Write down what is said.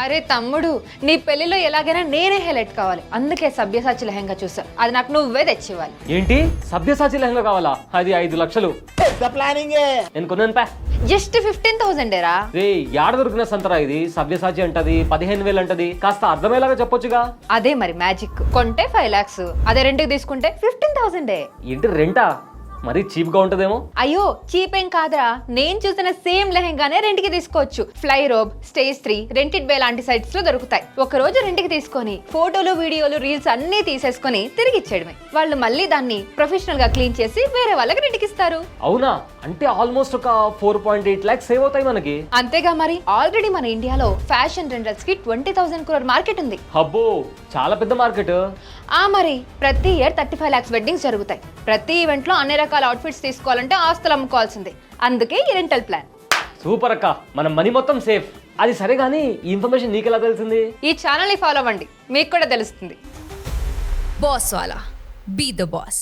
అరే తమ్ముడు, నీ పెళ్లిలో ఎలాగైనా నేనే హైలైట్ కావాలి, అందుకే సభ్యసాచి లెహంగా చూసా. అది నాకు నువ్వే తెచ్చివ్వాలి. ఏంటి సభ్యసాచి లెహంగా కావాలా? అది 5 లక్షలు. నేను కొన్నాను పా. జస్ట్ 15,000 రా. రే యాడ దొరికిన సంతరా ఇది? సభ్యసాచి అంటది, 15,000 అంటది. కాస్త అర్థమయ్యేలాగా చెప్పొచ్చుగా. అదే మరి మ్యాజిక్. కొంటే 5 lakhs, అదే రెంట్కి తీసుకుంటే 15,000. ఏంటి రెంటా? మరి చీప్ గా ఉంటదేమో. అయ్యో చీప్ ఏం కాదురా, నేను చూసిన సేమ్ లెహంగానే రెంట్కి తీసుకోవచ్చు. ఫ్లై రోబ్, స్టేజ్ 3, రెంటెడ్ బే లాంటి సైట్స్ లో దొరుకుతాయి. ఒక రోజు రెంట్కి తీసుకొని ఫోటోలు, వీడియోలు, రీల్స్ అన్ని తీసేసుకొని తిరిగి ఇచ్చేయడమే. వాళ్ళు మళ్ళీ దాన్ని ప్రొఫెషనల్ గా క్లీన్ చేసి వేరే వాళ్ళకి రెంట్కి ఇస్తారు. అవునా? అంటే ఆల్మోస్ట్ ఒక 4.8 lakhs సేవ్ అవుతాయి మనకి. అంతేగా మరి. ఆల్రెడీ మన ఇండియాలో ఫ్యాషన్ రెంటల్స్ కి 20,000 crore మార్కెట్ ఉంది. అబ్బో చాలా పెద్ద మార్కెట్. మరి ప్రతి ఇయర్ 35 lakhs వెడ్డింగ్స్ జరుగుతాయి. ప్రతి ఈవెంట్ లో అన్ని రకాల అవుట్ఫిట్స్ తీసుకోవాలంటే ఆస్తులు అమ్ముకోవాల్సిందే. అందుకే ఈ రెంటల్ ప్లాన్. సూపర్ అక్క, మన మనీ మొత్తం సేఫ్. అది సరే గానీ ఈ ఇన్ఫర్మేషన్ నీకెలా తెలిసింది? ఈ ఛానల్ ని ఫాలో అవ్వండి, మీకు కూడా తెలుస్తుంది. Boss Wala. Be the boss.